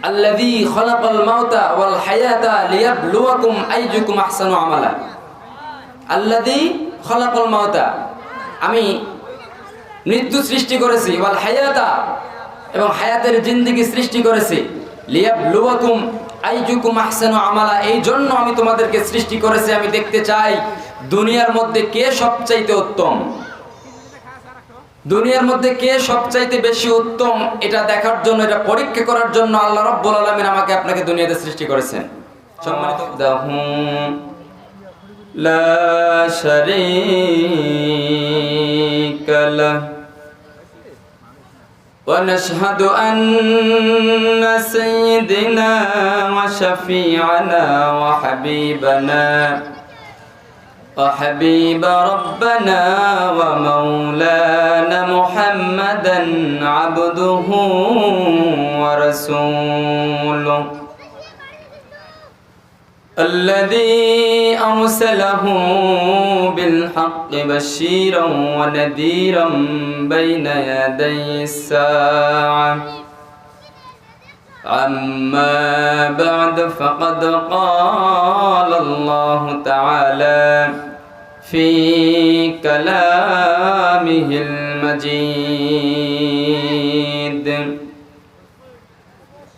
আল্লাযী খালাকাল মাউতা ওয়াল হায়াতা লিয়াবলুয়াকুম আইয়ুকুম আহসানু আমালা। আল্লাযী খালাকাল মাউতা, আমি মৃত্যু সৃষ্টি করেছি, ওয়াল হায়াতা, এবং হায়াতের জিন্দেগি সৃষ্টি করেছি, লিয়াবলুয়াকুম আইয়ুকুম আহসানু আমালা, এই জন্য আমি তোমাদেরকে সৃষ্টি করেছি। আমি দেখতে চাই দুনিয়ার মধ্যে কে সবচাইতে উত্তম, দুনিয়ার মধ্যে কে সবচাইতে বেশি উত্তম, এটা দেখার জন্য, এটা পরীক্ষা করার জন্য আল্লাহ রাব্বুল আলামিন আমাকে আপনাকে দুনিয়াতে সৃষ্টি করেছেন। সম্মানিত লা শারীকা লাহু ওয়া নাশহাদু আন্না সাইয়্যিদানা ওয়া শাফি'ানা ওয়া হাবিবানা وحبيب ربنا ومولانا محمدا عبده ورسوله الذي أرسله بالحق بشيرا ونذيرا بين يدي الساعة أما بعد فقد قال الله تعالى في كلامه المجيد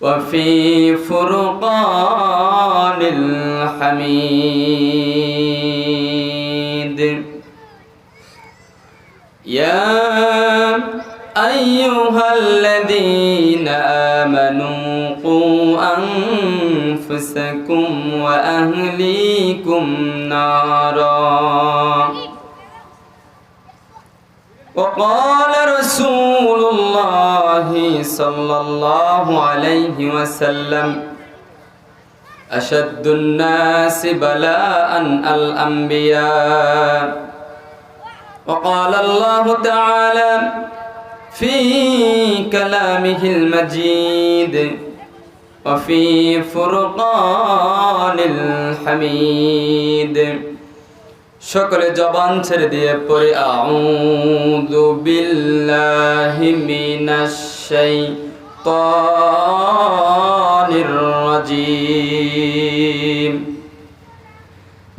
وفي فرقان الحميد يا أيها الذين آمنوا قوا أنفسكم وأهليكم نارا وقال رسول الله صلى الله عليه وسلم أشد الناس بلاء الأنبياء وقال الله تعالى في كلامه المجيد وفي فرقان الحميد সকলে জবান ছেড়ে দিয়ে পড়ে আউযু বিল্লাহি মিনাশ শাইতানির রাজীম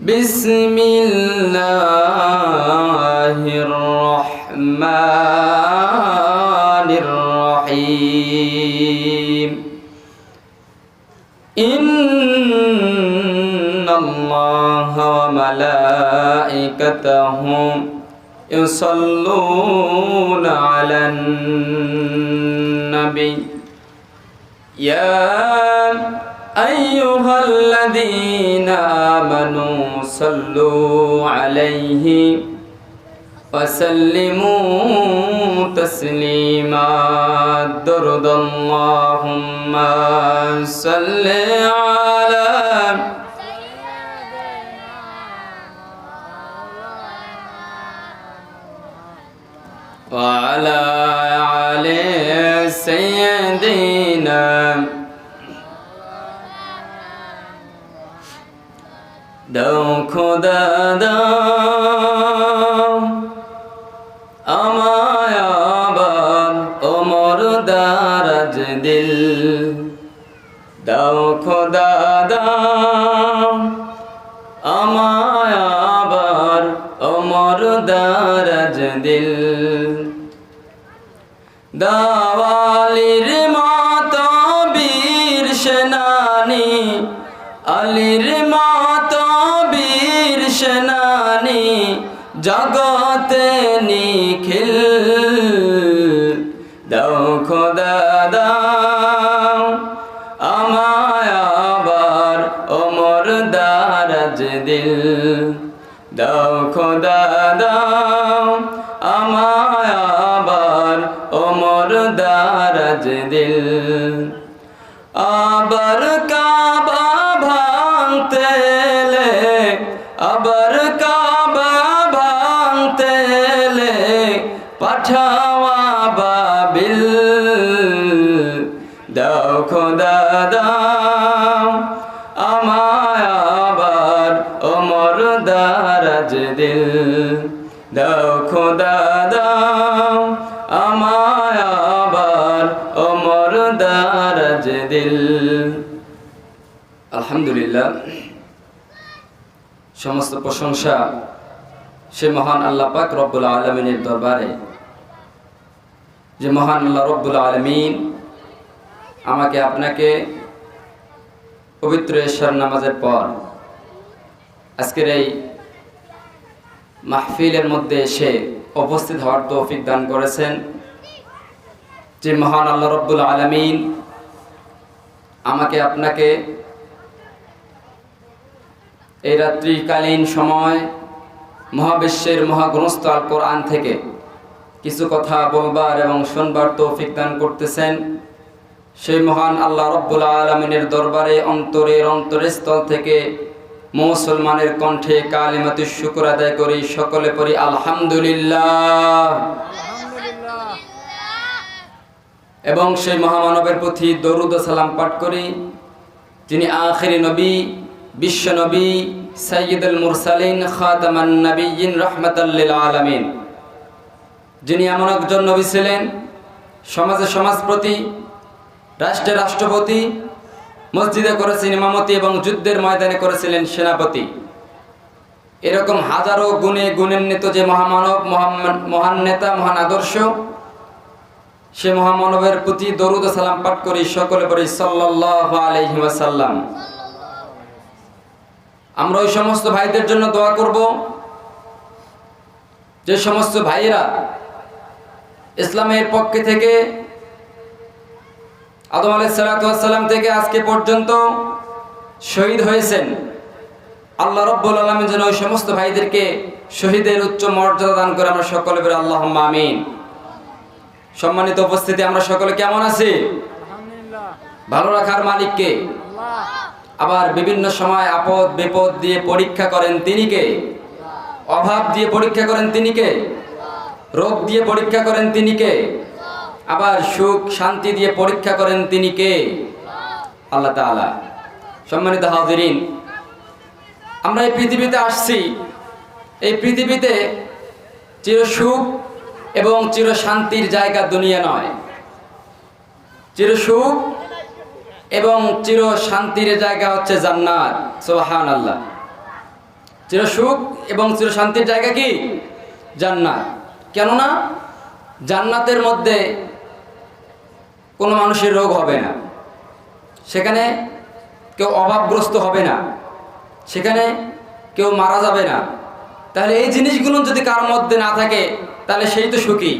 বিসমিল্লাহির রহমানির রহিম ইন্নাল্লাহা ওয়া মালাইকাতাহু ইউসাল্লুনা আলান নবী ইয়া আইয়ুহাল্লাযীনা আমানু সাল্লু আলাইহি وسلموا تسليما درد اللهم صل على وعلى آل سيدنا দাও খোদা দাও আমায় আবার ওমর দারাজ দিল দাও খোদা দাও আমায় আবার ওমর দারাজ দিল দাওয়ালির মতো বীর সেনানি আলীর মতো বীর সেনানি জগতে নিখিল দাও খোদা দাও আমায় আবার ওমর দারাজ দিল দাও খোদা দাও আমায় আবার ওমর দারাজ দিল আবার কাবা ভাঙতে এলে আবার কাবা ভাঙতে এলে পাঠাওয়া বাবিল দাও খোদা দাও আমায় আবার ওমর দারাজ দিল দাও খোদা দাও আমায় আবার ওমর দারাজ দিল। আলহামদুলিল্লাহ, সমস্ত প্রশংসা সে মহান আল্লাহ পাক রব্বুল আলামিনের দরবারে, যে মহান আল্লাহ রব্বুল আলামিন আমাকে আপনাকে পবিত্র এশার নামাজের পর আজকের এই মাহফিলের মধ্যে এসে উপস্থিত হওয়ার তৌফিক দান করেছেন। যে মহান আল্লাহ রব্বুল আলামিন আমাকে আপনাকে এই রাত্রিকালীন সময় মহাবিশ্বের মহাগ্রন্থ আল কোরআন থেকে কিছু কথা বলবার এবং শুনবার তৌফিক দান করতেছেন, সেই মহান আল্লাহ রব্বুল আলামিনের দরবারে অন্তরের অন্তরস্থল থেকে মুসলমানের কণ্ঠে কালিমাতুশ শুকর আদায় করি। সকলে পড়ি আলহামদুলিল্লাহ। এবং সেই মহামানবের প্রতি দরুদ ও সালাম পাঠ করি, যিনি আখিরি নবী, বিশ্ব নবী, সাইয়্যিদুল মুরসালিন, খাতামান নবিয়্যিন, রাহমাতাল লিল আলামিন। যিনি এমন একজন নবী ছিলেন, সমাজে সমাজপতি, রাষ্ট্রের রাষ্ট্রপতি, মসজিদে করেছেন ইমামতি এবং যুদ্ধের ময়দানে করেছিলেন সেনাপতি। এরকম হাজারো গুণে গুণান্বিত যে মহামানব, মহান নেতা, মহান আদর্শ, সে মহামানবের প্রতি দরুদ ও সালাম পাঠ করি। সকলে পড়ি সাল্লাল্লাহু আলাইহি ওয়াসাল্লাম। আমরা ওই সমস্ত ভাইদের জন্য দোয়া করব যে সমস্ত ভাইরা ইসলামের পক্ষে থেকে আদম আলাইহিস সালাতু ওয়াস সালাম থেকে আজকে পর্যন্ত শহীদ হয়েছেন। আল্লাহ রাব্বুল আলামিন যেন ওই সমস্ত ভাইদেরকে শহীদের উচ্চ মর্যাদা দান করে। আমরা সকলে বলি আল্লাহুম্মা আমিন। সম্মানিত উপস্থিতি, আমরা সকলে কেমন আছি? আলহামদুলিল্লাহ। ভালো রাখার মালিক কে? আল্লাহ। আবার বিভিন্ন সময় আপদ বিপদ দিয়ে পরীক্ষা করেন তিনি কে? অভাব দিয়ে পরীক্ষা করেন তিনি কে? রোগ দিয়ে পরীক্ষা করেন তিনি কে? আবার সুখ শান্তি দিয়ে পরীক্ষা করেন তিনি কে? আল্লাহ তাআলা। সম্মানিত হাজিরিন, আমরা এই পৃথিবীতে আসছি, এই পৃথিবীতে চির সুখ এবং চির শান্তির জায়গা দুনিয়া নয়। চির সুখ এবং চির শান্তির জায়গা হচ্ছে জান্নাত। সুবহানাল্লাহ। চির সুখ এবং চির শান্তির জায়গা কি? জান্নাত। কেননা জান্নাতের মধ্যে কোনো মানুষের রোগ হবে না, সেখানে কেউ অভাবগ্রস্ত হবে না, সেখানে কেউ মারা যাবে না। তাহলে এই জিনিসগুলো যদি কার মধ্যে না থাকে তাহলে সেই তো সুখী।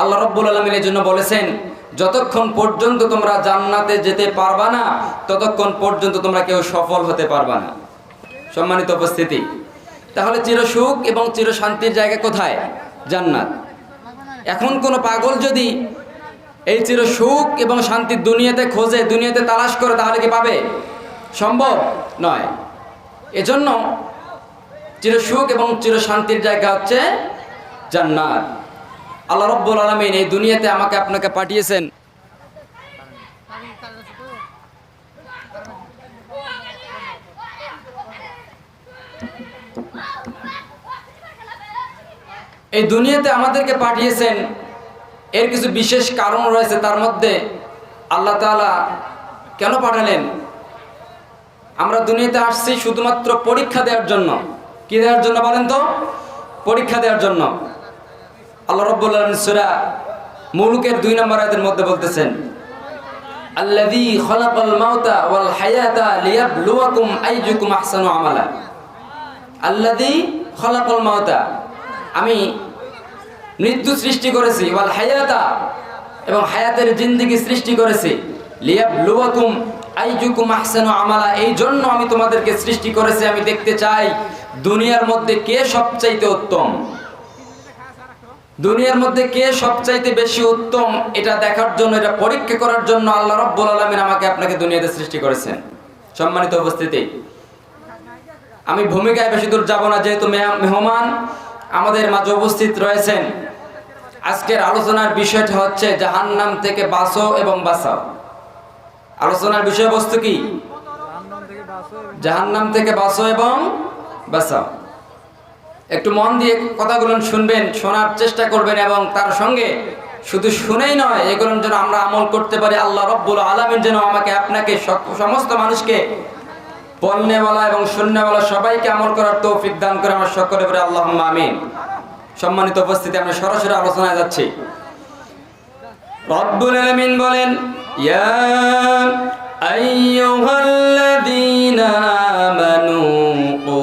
আল্লাহ রাব্বুল আলামিন এর জন্য বলেছেন, যতক্ষণ পর্যন্ত তোমরা জান্নাতে যেতে পারবা না ততক্ষণ পর্যন্ত তোমরা কেউ সফল হতে পারবা না। সম্মানিত উপস্থিতি, তাহলে চির সুখ এবং চির শান্তির জায়গা কোথায়? জান্নাত। এখন কোনো পাগল যদি এই চির সুখ এবং শান্তির দুনিয়াতে খোঁজে, দুনিয়াতে তালাশ করে, তাহলে কি পাবে? সম্ভব নয়। এজন্য চির সুখ এবং চির শান্তির জায়গা হচ্ছে জান্নাত। আল্লাহ রাব্বুল আলামিন এই দুনিয়াতে আমাকে আপনাকে পাঠিয়েছেন এই দুনিয়াতে আমাদেরকে পাঠিয়েছেন, এর কিছু বিশেষ কারণ রয়েছে। তার মধ্যে আল্লাহ তাআলা কেন পাঠালেন? আমরা দুনিয়াতে আসছি শুধুমাত্র পরীক্ষা দেওয়ার জন্য। কি দেওয়ার জন্য বলেন তো? পরীক্ষা দেওয়ার জন্য। আল্লাহ রাব্বুল আলামিন সূরা মুলুকের 2 নম্বর আয়াতের মধ্যে বলতেছেন, আল্লাযী খালাকাল মাউতা ওয়াল হায়াতা লিয়াবলুয়াকুম আইয়ুকুম আহসানু আমালা। আল্লাযী খালাকাল মাউতা, আমি মৃত্যু সৃষ্টি করেছি, ওয়াল হায়াতা, এবং হায়াতের জিন্দেগি সৃষ্টি করেছি, লিয়াবলুয়াকুম আইয়ুকুম আহসানু আমালা, এই জন্য আমি তোমাদেরকে সৃষ্টি করেছি। আমি দেখতে চাই দুনিয়ার মধ্যে কে সবচাইতে উত্তম, দুনিয়ার মধ্যে কে সবচাইতে বেশি উত্তম, এটা দেখার জন্য, এটা পরীক্ষা করার জন্য আল্লাহ রাব্বুল আলামিন আমাকে আপনাকে দুনিয়াতে সৃষ্টি করেছেন। সম্মানিত উপস্থিতি, আমি ভূমিকায় বেশি দূর যাব না, যেহেতু মেহমান আমাদের মাঝে উপস্থিত রয়েছেন। আজকের আলোচনার বিষয়টা হচ্ছে জাহান্নাম থেকে বাঁচো এবং বাঁচাও। আলোচনার বিষয়বস্তু কি? জাহান্নাম থেকে বাঁচো এবং বাঁচাও। একটু মন দিয়ে কথাগুলো শুনবেন, শোনার চেষ্টা করবেন এবং তার সঙ্গে শুধু শুনেই নয়, এগুলোর জন্য আমরা আমল করতে পারি। আল্লাহ রাব্বুল আলামিন যেন আমাকে আপনাকে সমস্ত মানুষকে বলনেওয়ালা এবং শুননেওয়ালা সবাইকে আমল করার তৌফিক দান করে আমার সকলে বলে আল্লাহুম্মা আমিন। সম্মানিত উপস্থিতি, আমরা সরাসরি আলোচনায় যাচ্ছি। রব্বুল আলামিন বলেন, ইয়া আইয়ুহাল্লাযীনা আমানু কু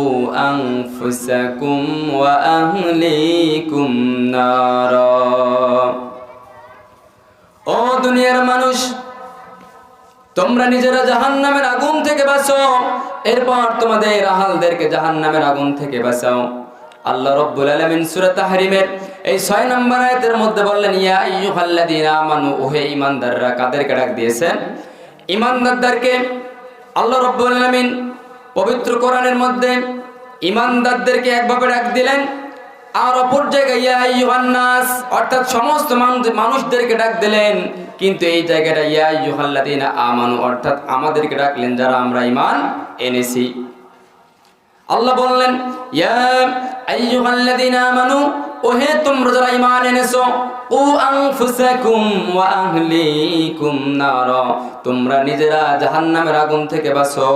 আনফুসাকুম ওয়া আহলিকুম নারা। ও দুনিয়ার মানুষ, তোমরা নিজেরা জাহান্নামের আগুন থেকে বাঁচো, এরপর তোমাদের আহলদেরকে জাহান্নামের আগুন থেকে বাঁচাও। আল্লাহ রাব্বুল আলামিন সূরা তাহরিমের এই 6 নম্বর আয়াতের মধ্যে বললেন, ইয়া আইয়ুহাল্লাযীনা আমানু, ওহে ঈমানদাররা। কাদেরকে ডাক দিয়েছেন? ঈমানদারদেরকে। আল্লাহ রাব্বুল আলামিন পবিত্র কোরআনের মধ্যে ঈমানদারদেরকে একভাবে ডাক দিলেন, আর অপর জায়গায় ইয়া আইয়ুহান নাস অর্থাৎ সমস্ত মানুষদেরকে ডাক দিলেন। কিন্তু এই জায়গাটা ইয়া আইয়ুহাল্লাযীনা আমানু অর্থাৎ আমাদেরকে ডাকলেন যারা আমরা ঈমান এনেছি। আল্লাহ বললেন, ইয়া আইয়ুহাল্লাযীনা আমানু, ওহে তোমরা যারা ঈমান এনেছো, কু আনফুসাকুম ওয়া আহলিকুম নারা, তোমরা নিজেরা জাহান্নামের আগুন থেকে বাঁচো,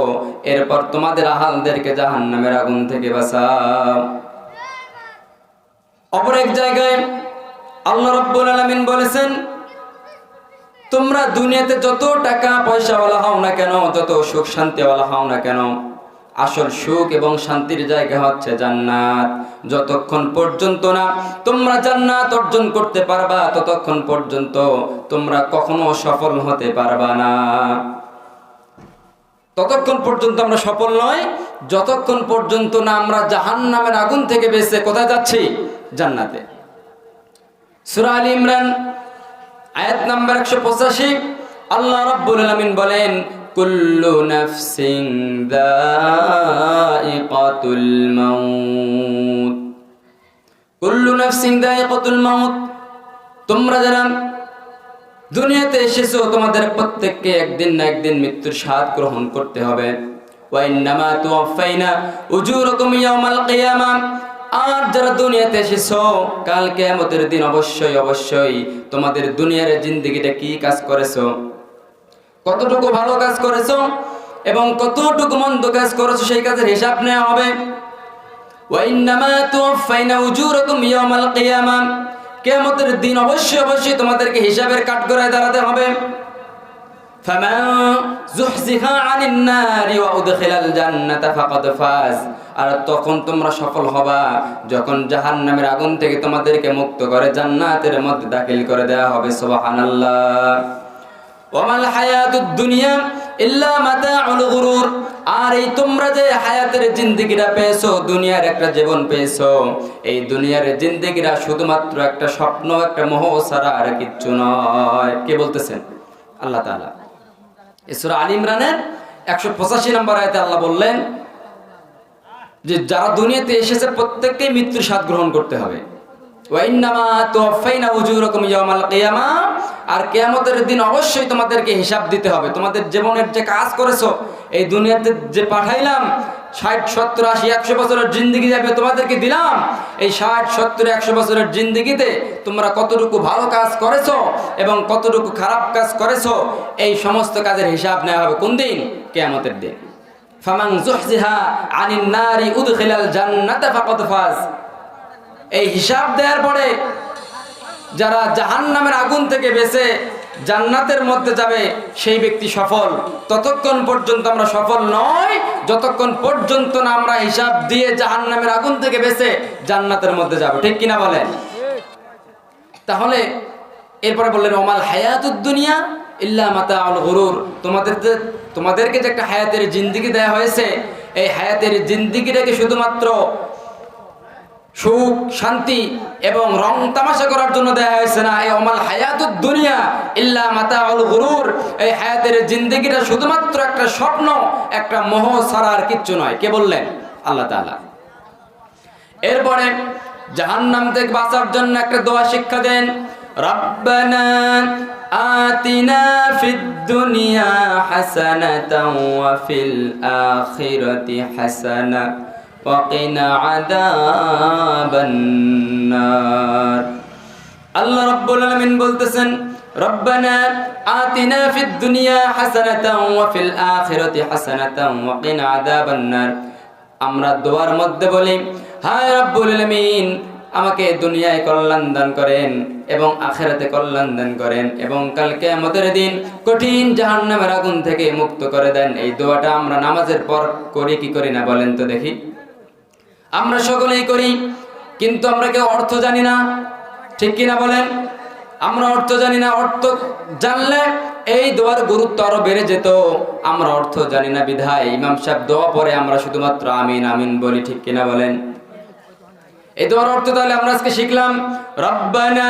এরপর তোমাদের আহলদেরকে জাহান্নামের আগুন থেকে বাঁচাও। অপর এক জায়গায় আল্লাহ রাব্বুল আলামিন বলেছেন, তোমরা দুনিয়াতে যত টাকা পয়সাওয়ালা হও না কেন, যত সুখ শান্তিওয়ালা হও না কেন, আসল সুখ এবং শান্তির জায়গা হচ্ছে জান্নাত। যতক্ষণ পর্যন্ত না তোমরা জান্নাত অর্জন করতে পারবা, ততক্ষণ পর্যন্ত তোমরা কখনো সফল হতে পারবা না। ততক্ষণ পর্যন্ত আমরা সফল নয় যতক্ষণ পর্যন্ত না আমরা জাহান্নামের আগুন থেকে বেঁচে কোথায় যাচ্ছি? জান্নাতে। সূরা আলে ইমরান আয়াত নাম্বার 185 আল্লাহ রাব্বুল আলামিন বলেন, কুল্লু নাফসিন যায়িকাতুল মাউত। কুল্লু নাফসিন যায়িকাতুল মাউত, তোমরা যারা দুনিয়াতে এসেছো তোমাদের প্রত্যেককে একদিন না একদিন মৃত্যুর স্বাদ গ্রহণ করতে হবে। ওয়া ইন্নামা তুওয়াফাইনা উজুরাকুম ইয়াওমাল কিয়ামাহ, আর যারা দুনিয়াতে এসেছো কাল কিয়ামতের দিন অবশ্যই তোমাদের দুনিয়ার জিন্দেগিটা কি কাজ করেছো, কতটুকু ভালো কাজ করেছো এবং কতটুকু মন্দ কাজ করেছো সেই কাজের হিসাব নেওয়া হবে। ওয়া ইন্নামা তুওয়াফাইনা উজুরাকুম ইয়াওমাল কিয়ামাহ, কিয়ামতের দিন অবশ্যই তোমাদেরকে হিসাবের কাঠগড়ায় দাঁড়াতে হবে। ফামান যুহজিহা আনিন নারি ওয়া উদখিলাল জান্নাতা ফাকাদ ফাজ, আর তখন তোমরা সফল হবা যখন জাহান্নামের আগুন থেকে তোমাদেরকে মুক্ত করে জান্নাতের মধ্যে দাখিল করে দেওয়া হবে। সুবহানাল্লাহ। ওয়ামাল হায়াতুদ দুনিয়া ইল্লা মাতাউল গুরুর, আর এই তোমরা যে হায়াতের জিন্দেগিটা পেয়েছো, দুনিয়ার একটা জীবন পেয়েছো, এই দুনিয়ার জিন্দেগিটা শুধুমাত্র একটা স্বপ্ন, একটা মোহ ছাড়া আর কিচ্ছু নয়। কে বলতেছেন? আল্লাহ তাআলা। সূরা আলে ইমরানের 185 নম্বর আয়াতে আল্লাহ বললেন যে যারা দুনিয়াতে এসেছে প্রত্যেককেই মৃত্যুর স্বাদ গ্রহণ করতে হবে। ওয়া ইন্নামা তুওয়াফাইনা উজুরাকুম ইয়াওমাল কিয়ামাহ, আর কিয়ামতের দিন অবশ্যই তোমাদেরকে হিসাব দিতে হবে। তোমাদের জীবনের যে কাজ করেছো, এই দুনিয়াতে যে পাঠাইলাম 60 70 80 100 বছরের জিন্দেগি যাবে তোমাদেরকে দিলাম, এই 60 70 100 বছরের জিন্দেগিতে তোমরা কতটুকু ভালো কাজ করেছো এবং কতটুকু খারাপ কাজ করেছো, এই সমস্ত কাজের হিসাব নেওয়া হবে কোন দিন? কিয়ামতের দিন। ফামান যুহজিহা আনিন নারি উদখিলাল জান্নাতা ফাকাদ ফাজ, এই হিসাব দেওয়ার পরে যারা জাহান্নামের আগুন থেকে বেঁচে জান্নাতের মধ্যে যাবে সেই ব্যক্তি সফল। ততক্ষণ পর্যন্ত আমরা সফল নয় যতক্ষণ পর্যন্ত না আমরা হিসাব দিয়ে জাহান্নামের আগুন থেকে বেঁচে জান্নাতের মধ্যে যাব। ঠিক কিনা বলেন? তাহলে এরপরে বললেন, ওমাল হায়াতুদ দুনিয়া ইল্লা মাতাউল গুরুর, তোমাদেরকে যে একটা হায়াতের জিন্দেগি দেয়া হয়েছে, এই হায়াতের জিন্দেগিটাকে শুধুমাত্র সুখ শান্তি এবং রং তামাশা করার জন্য দেয়া হয়েছে না। এই ওমাল হায়াতুদ দুনিয়া ইল্লা মাতাউল গুরুর, এই হায়াতের জিন্দেগিটা শুধুমাত্র একটা স্বপ্ন, একটা মোহ ছাড়া আর কিচ্ছু নয়। কে বললেন? আল্লাহ তাআলা। এরপরে জাহান্নাম থেকে বাঁচার জন্য একটা দোয়া শিক্ষা দেন, রব্বানা আতিনা ফিদ দুনিয়া হাসানাতাও ওয়া ফিল আখিরাতি হাসানা ওয়া কিনা আযাবান নার। আল্লাহ রাব্বুল আলামিন বলতেছেন, রব্বানা আতিনা ফিদ দুনিয়া হাসানাতাও ওয়া ফিল আখিরাতি হাসানাতাও ওয়া কিনা আযাবান নার। আমরা দোয়ার মধ্যে বলি, হায় রব্বুল আলামিন, আমাকে দুনিয়ায় কল্যাণ দান করেন এবং আখিরাতে কল্যাণ দান করেন এবং কাল কিয়ামতের দিন কঠিন জাহান্নামের আগুন থেকে মুক্ত করে দেন। এই দোয়াটা আমরা নামাজের পর করি কি করি না বলেন তো দেখি? আমরা সকলেই করি, কিন্তু আমরা কেউ অর্থ জানি না, ঠিক কিনা বলেন? আমরা অর্থ জানি না। অর্থ জানলে এই দোয়ার গুরুত্ব আরো বেড়ে যেত। আমরা অর্থ জানি না বিধায় ইমাম সাহেব দোয়া পরে আমরা শুধুমাত্র আমিন আমিন বলি, ঠিক কিনা বলেন? এই দোয়ার অর্থ তাহলে আমরা আজকে শিখলাম। রব্বানা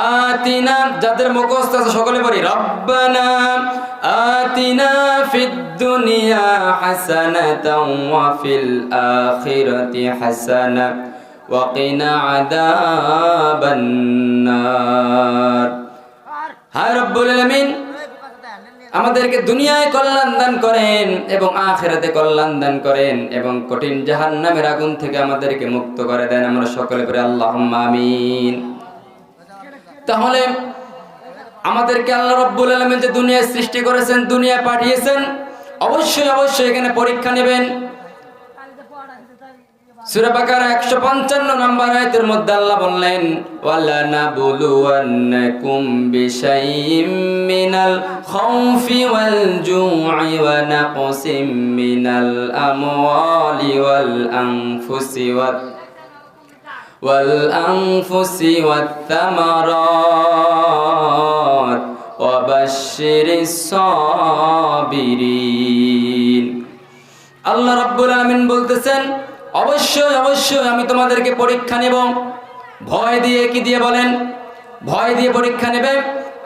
আতিনা, যাদের মুখস্থ আছে সকলে বলি, রব্বানা আতিনা ফিদ দুনিয়া হাসানাতাও ওয়া ফিল আখিরাতি হাসানা ওয়া কিনা আযাবান নার। হায় রব্বুল আলামিন, আমাদেরকে দুনিয়ায় কল্যাণ দান করেন এবং আখিরাতে কল্যাণ দান করেন এবং কঠিন জাহান্নামের আগুন থেকে আমাদেরকে মুক্ত করে দেন। আমরা সকলে পড়ি আল্লাহুম্মা আমিন। তাহলে আমাদেরকে আল্লাহ রাব্বুল আলামিন যে দুনিয়ায় সৃষ্টি করেছেন, দুনিয়ায় পাঠিয়েছেন, অবশ্যই অবশ্যই এখানে পরীক্ষা নেবেন। সূরা বাকারা 155 নম্বর আয়াতের মধ্যে আল্লাহ বললেন, ওয়ালা নাবলুওয়ান্নাকুম বিশাইইম মিনাল খাউফি ওয়াল জু'i ওয়া নাকসিম মিনাল আমওয়ালি ওয়াল আনফুসি ওয়াত থামারাত ওয়া বাশশিরিস সাবিরিন। আল্লাহ রাব্বুল আলামিন বলতেছেন, অবশ্যই অবশ্যই আমি তোমাদেরকে পরীক্ষা নেব। ভয় দিয়ে, কি দিয়ে বলেন? ভয় দিয়ে পরীক্ষা নেবে,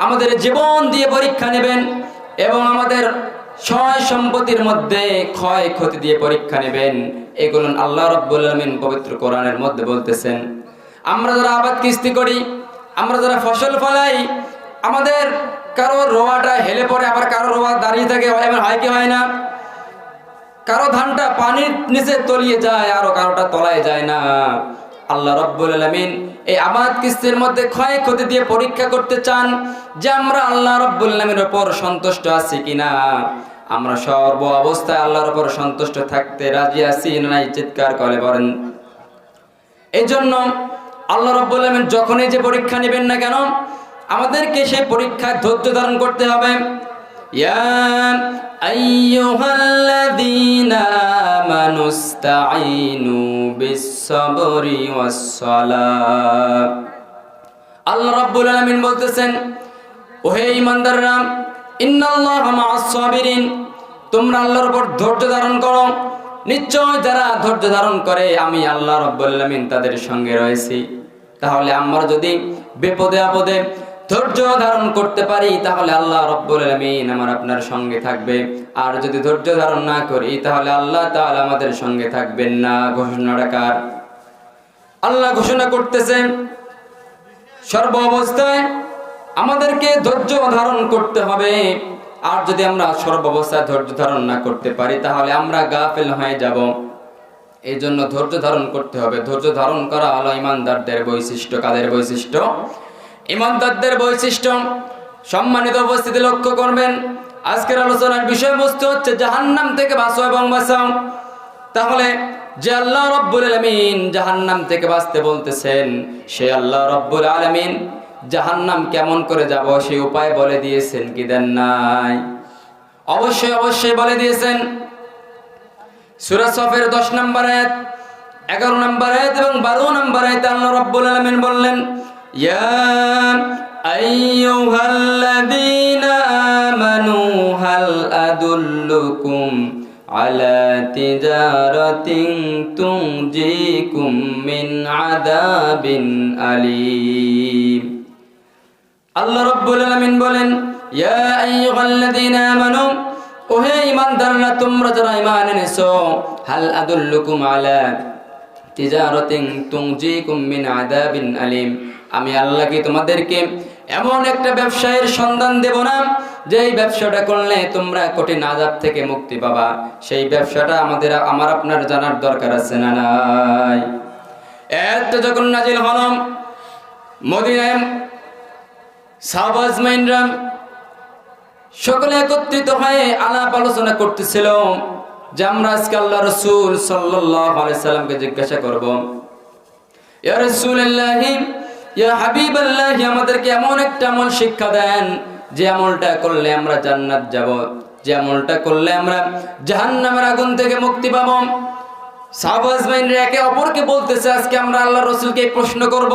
আমাদের জীবন দিয়ে পরীক্ষা নেবেন এবং আমাদের সয় সম্পত্তির মধ্যে ক্ষয় ক্ষতি দিয়ে পরীক্ষা নেবেন। এগুলো আল্লাহ রাব্বুল আলামিন পবিত্র কোরআনের মধ্যে বলতেছেন। আমরা যারা আবাদ কিস্তি করি, আমরা যারা ফসল ফলাই, আমাদের কারো রোয়াটা হেলে পড়ে, আবার কারো রোয়া দাঁড়িয়ে থাকে, এমন হয় কি হয় না? কারো ধানটা পানির নিচে তলিয়ে যায়, আর কারোটা তলায় যায় না। আল্লাহ রাব্বুল আলামিন এই আবাদ কিস্তির মধ্যে ক্ষয় ক্ষতি দিয়ে পরীক্ষা করতে চান যে আমরা আল্লাহ রাব্বুল আলামিনের উপর সন্তুষ্ট আছি কিনা, আমরা সর্ব অবস্থায় আল্লাহর উপর সন্তুষ্ট থাকতে রাজি আছি না নাই, চিৎকার করে বলেন। এই জন্য আল্লাহ রাব্বুল আলামিন যখনই যে পরীক্ষা নেবেন না কেন, আমাদেরকে সেই পরীক্ষায় ধৈর্য ধারণ করতে হবে। ইয়া আইয়ুহাল্লাযীনা আমানুস্তাঈনু বিস-সাবরি ওয়াস-সালাহ। আল্লাহ রাব্বুল আলামিন বলতেছেন, ওহে ঈমানদাররা, ইন্নাল্লাহা মা'আস-সাবিরিন, তোমরা আল্লাহর উপর ধৈর্য ধারণ করো। নিশ্চয় যারা ধৈর্য ধারণ করে আমি আল্লাহ রাব্বুল আলামিন তাদের সঙ্গে রয়েছি। তাহলে আমরা যদি বিপদে আপদে ধৈর্য ধারণ করতে পারি, তাহলে আল্লাহ রাব্বুল আলামিন আমার আপনার সঙ্গে থাকবে। আর যদি ধৈর্য ধারণ না করি, তাহলে আল্লাহ তাআলা আমাদের সঙ্গে থাকবেন না। ঘোষণাটা কার? আল্লাহ ঘোষণা করতেছেন, সর্ব অবস্থায় আমাদেরকে ধৈর্য ধারণ করতে হবে। আর যদি আমরা সর্ব অবস্থায় ধৈর্য ধারণ না করতে পারি, তাহলে আমরা গাফেল হয়ে যাব। এই জন্য ধৈর্য ধারণ করতে হবে। ধৈর্য ধারণ করা হলো ঈমানদারদের বৈশিষ্ট্য। কাদের বৈশিষ্ট্য? ঈমানদারদের বৈশিষ্ট্য। সম্মানিত উপস্থিতি, লক্ষ্য করবেন, আজকের আলোচনার বিষয়বস্তু হচ্ছে জাহান্নাম থেকে বাঁচো এবং বাঁচাও। তাহলে যে আল্লাহ রাব্বুল আলামিন জাহান্নাম থেকে বাঁচতে বলতেছেন, সে আল্লাহ রাব্বুল আলামিন জাহান্নাম কেমন করে যাব সেই উপায় বলে দিয়েছেন কি দেন নাই? অবশ্যই অবশ্যই বলে দিয়েছেন। সূরা সফের 10 নম্বর আয়াত, 11 নম্বর আয়াত এবং 12 নম্বর আয়াতে আল্লাহ রাব্বুল আলামিন বললেন, ইয়া আইয়ুহাল্লাযীনা আমানু হাল আদুল্লুকুম আলা তিজারাতিন তুনজিকুম মিন আযাবিন আলীম। আল্লাহ রাব্বুল আলামিন বলেন, ইয়া আইয়ুহাল্লাযীনা আমানু, ওহে ঈমানদাররা, তোমরা যারা ঈমান এনেছো, হাল আদুল্লুকুম আলা তিজারাতিন তুনজিকুম মিন আযাবিন আলীম, আমি আল্লাহ কি তোমাদেরকে এমন একটা ব্যবসায়ের সন্ধান দেব না যেই ব্যবসাটা করলে তোমরা কঠিন আযাব থেকে মুক্তি পাবা? সেই ব্যবসাটা আমার আপনার জানার দরকার আছে না নাই? এত যখন নাজিল হলো, মদিনায় সাহাবা আজমাইনরা সকলে একত্রিত হয়ে আলাপ আলোচনা করতেছিল যে আমরা আজকে আল্লাহ রাসূল সাল্লাল্লাহু আলাইহি সাল্লামকে জিজ্ঞাসা করব, ইয়া রাসূলুল্লাহ ইয়া হাবিবাল্লাহ, আমাদেরকে এমন একটা আমল শিক্ষা দেন যে আমলটা করলে আমরা জান্নাত যাব, যে আমলটা করলে আমরা জাহান্নামের আগুন থেকে মুক্তি পাব। সাহাবা আজমাইনরা একে অপরকে বলতেছে আজকে আমরা আল্লাহর রাসূলকে প্রশ্ন করব,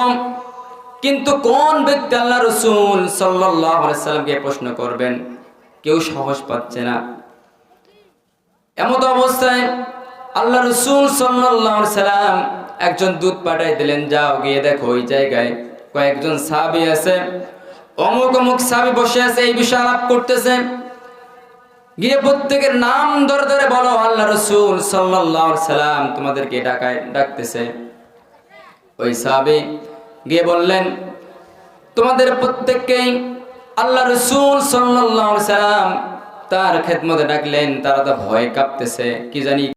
কিন্তু কোন ব্যক্তি আল্লাহ রাসূল সাল্লাল্লাহু আলাইহি সাল্লামকে প্রশ্ন করবেন কেউ সাহস পাচ্ছে না। এমত অবস্থায় আল্লাহ রাসূল সাল্লাল্লাহু আলাইহি সাল্লাম একজন দূত পাঠাই দিলেন, যাও গিয়ে দেখো ওই জায়গায় কয়েকজন সাহাবী আছে, অমুক অমুক সাহাবী বসে আছে, এই বিষয়ে আলাপ করতেছে, গিয়ে প্রত্যেকের নাম ধরে ধরে বলো আল্লাহ রাসূল সাল্লাল্লাহু আলাইহি সাল্লাম তোমাদেরকে ডাকতেছে। ওই সাহাবী গিয়ে বললেন, তোমাদের প্রত্যেককেই আল্লাহ রাসূল সাল্লাল্লাহু আলাইহি সাল্লাম তার খেদমতে ডাকলেন, তারা তো ভয়ে কাঁপতেছে, কি জানি